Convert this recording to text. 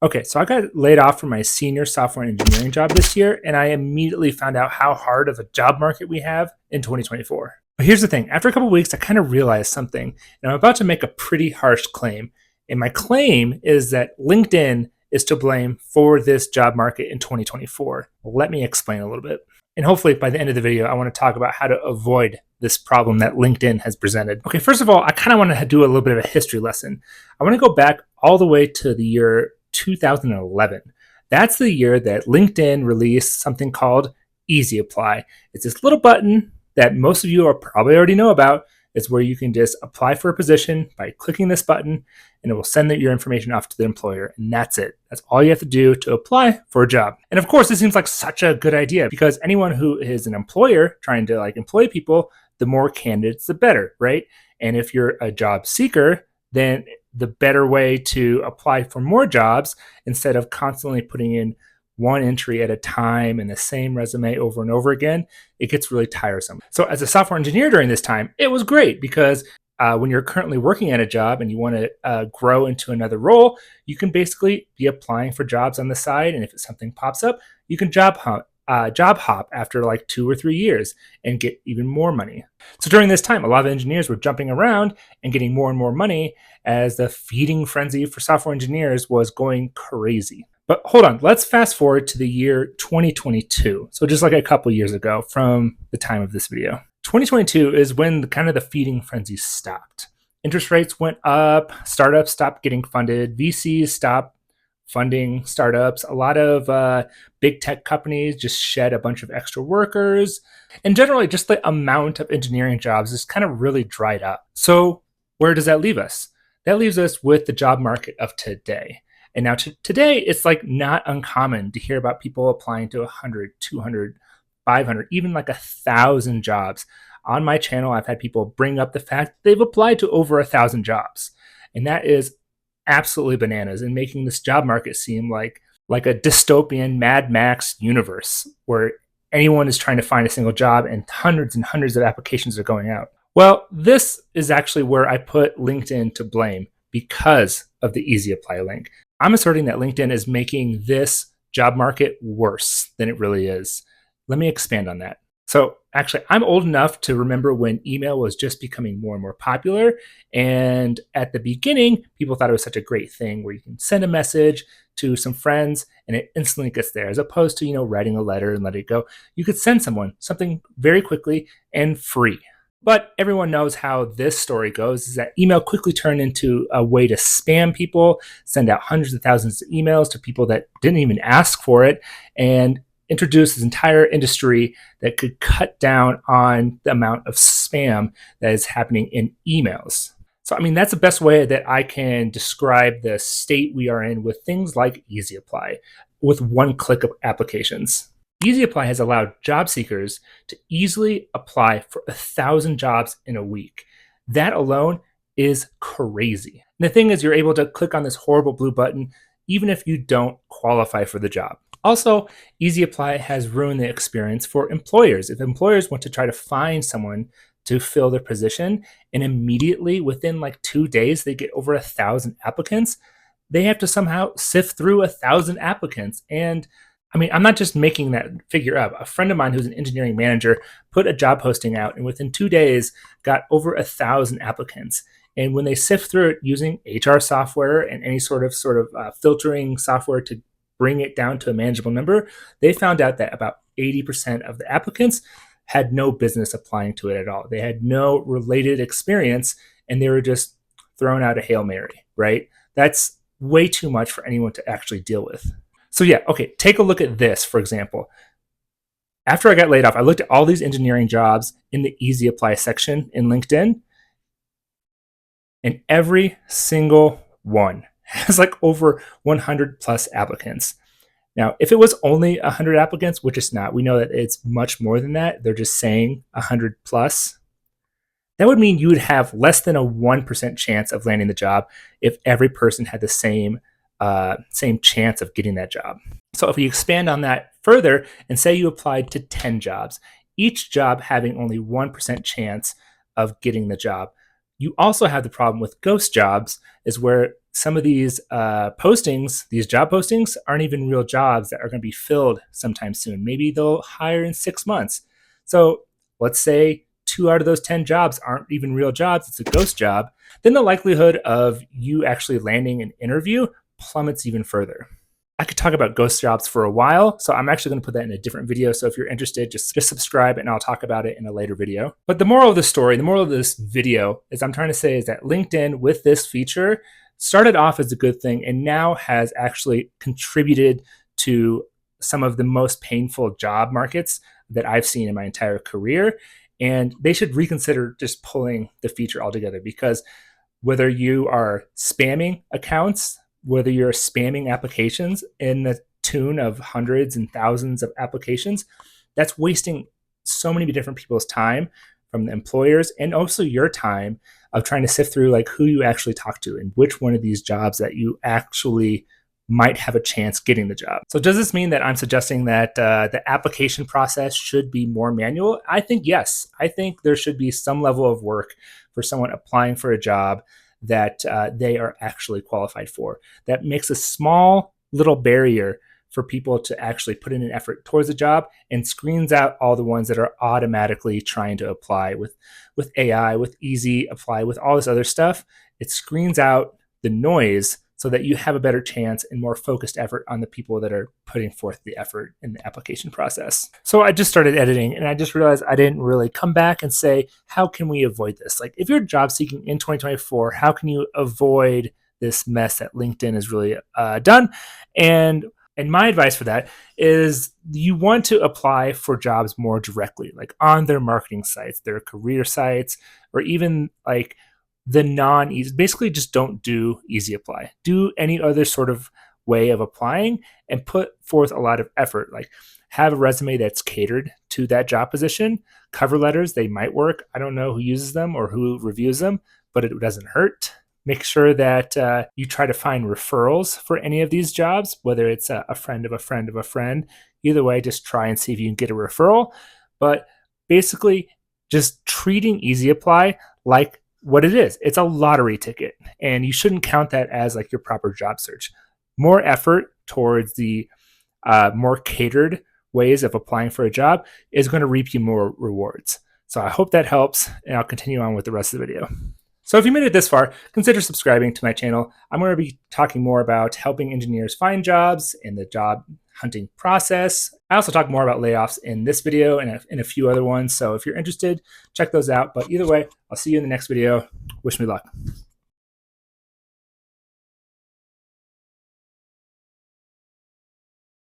Okay, so I got laid off from my senior software engineering job this year, and I immediately found out how hard of a job market we have in 2024. But here's the thing, after a couple of weeks, I kind of realized something, and I'm about to make a pretty harsh claim. And my claim is that LinkedIn is to blame for this job market in 2024. Let me explain a little bit. And hopefully by the end of the video, I want to talk about how to avoid this problem that LinkedIn has presented. Okay, first of all, I kind of want to do a little bit of a history lesson. I want to go back all the way to the year 2011. That's the year that LinkedIn released something called Easy Apply. It's this little button that most of you are probably already know about. It's where you can just apply for a position by clicking this button, and it will send your information off to the employer. And that's it. That's all you have to do to apply for a job. And of course, this seems like such a good idea because anyone who is an employer trying to employ people, the more candidates, the better, right? And if you're a job seeker, then the better way to apply for more jobs instead of constantly putting in one entry at a time and the same resume over and over again, it gets really tiresome. So as a software engineer during this time, it was great because when you're currently working at a job and you want to grow into another role, you can basically be applying for jobs on the side. And if something pops up, you can job hop after like 2 or 3 years and get even more money. So during this time, a lot of engineers were jumping around and getting more and more money as the feeding frenzy for software engineers was going crazy. But hold on, let's fast forward to the year 2022. So just like a couple years ago from the time of this video. 2022 is when the feeding frenzy stopped. Interest rates went up, startups stopped getting funded, VCs stopped funding startups. A lot of big tech companies just shed a bunch of extra workers. And generally, just the amount of engineering jobs is kind of really dried up. So where does that leave us? That leaves us with the job market of today. And now today, it's not uncommon to hear about people applying to 100, 200, 500, even 1,000 jobs. On my channel, I've had people bring up the fact they've applied to over 1,000 jobs. And that is absolutely bananas and making this job market seem like a dystopian Mad Max universe where anyone is trying to find a single job and hundreds of applications are going out. Well, this is actually where I put LinkedIn to blame because of the Easy Apply link. I'm asserting that LinkedIn is making this job market worse than it really is. Let me expand on that. So actually, I'm old enough to remember when email was just becoming more and more popular. And at the beginning, people thought it was such a great thing where you can send a message to some friends and it instantly gets there, as opposed to, writing a letter and let it go. You could send someone something very quickly and free. But everyone knows how this story goes, is that email quickly turned into a way to spam people, send out hundreds of thousands of emails to people that didn't even ask for it, and introduce this entire industry that could cut down on the amount of spam that is happening in emails. So, that's the best way that I can describe the state we are in with things like Easy Apply, with one click of applications. Easy Apply has allowed job seekers to easily apply for 1,000 jobs in a week. That alone is crazy. And the thing is, you're able to click on this horrible blue button even if you don't qualify for the job. Also, Easy Apply has ruined the experience for employers. If employers want to try to find someone to fill their position and immediately within 2 days they get over 1,000 applicants, they have to somehow sift through 1,000 applicants. And I'm not just making that figure up. A friend of mine who's an engineering manager put a job posting out and within 2 days got over 1,000 applicants. And when they sift through it using HR software and any sort of filtering software to bring it down to a manageable number, they found out that about 80% of the applicants had no business applying to it at all. They had no related experience and they were just thrown out a Hail Mary, right? That's way too much for anyone to actually deal with. So yeah, okay, take a look at this, for example. After I got laid off, I looked at all these engineering jobs in the Easy Apply section in LinkedIn, and every single one has over 100 plus applicants. Now, if it was only 100 applicants, which it's not, we know that it's much more than that. They're just saying 100 plus. That would mean you would have less than a 1% chance of landing the job if every person had the same chance of getting that job. So if we expand on that further and say you applied to 10 jobs, each job having only 1% chance of getting the job, you also have the problem with ghost jobs, is where some of these postings, these job postings, aren't even real jobs that are going to be filled sometime soon. Maybe they'll hire in 6 months. So let's say 2 out of those 10 jobs aren't even real jobs, it's a ghost job. Then the likelihood of you actually landing an interview plummets even further. I could talk about ghost jobs for a while, so I'm actually going to put that in a different video. So if you're interested, just subscribe and I'll talk about it in a later video. But the moral of the story, the moral of this video is I'm trying to say is that LinkedIn with this feature started off as a good thing and now has actually contributed to some of the most painful job markets that I've seen in my entire career. And they should reconsider just pulling the feature altogether, because whether you are spamming accounts, whether you're spamming applications in the tune of hundreds and thousands of applications, that's wasting so many different people's time, from the employers and also your time, of trying to sift through like who you actually talk to and which one of these jobs that you actually might have a chance getting the job. So does this mean that I'm suggesting that the application process should be more manual? I think yes. I think there should be some level of work for someone applying for a job that they are actually qualified for. That makes a small little barrier for people to actually put in an effort towards a job and screens out all the ones that are automatically trying to apply with AI, with easy apply, with all this other stuff. It screens out the noise so that you have a better chance and more focused effort on the people that are putting forth the effort in the application process. So I just started editing and I just realized I didn't really come back and say, how can we avoid this? Like if you're job seeking in 2024, how can you avoid this mess that LinkedIn has really done? And my advice for that is you want to apply for jobs more directly, like on their marketing sites, their career sites, or even like the non-easy, basically just don't do easy apply. Do any other sort of way of applying and put forth a lot of effort. Like have a resume that's catered to that job position. Cover letters, they might work. I don't know who uses them or who reviews them, but it doesn't hurt. Make sure that you try to find referrals for any of these jobs, whether it's a friend of a friend of a friend. Either way, just try and see if you can get a referral. But basically, just treating Easy Apply like what it is. It's a lottery ticket, and you shouldn't count that as like your proper job search. More effort towards the more catered ways of applying for a job is going to reap you more rewards. So I hope that helps, and I'll continue on with the rest of the video. So if you made it this far, consider subscribing to my channel. I'm going to be talking more about helping engineers find jobs and the job hunting process. I also talk more about layoffs in this video and in a few other ones. So if you're interested, check those out. But either way, I'll see you in the next video. Wish me luck.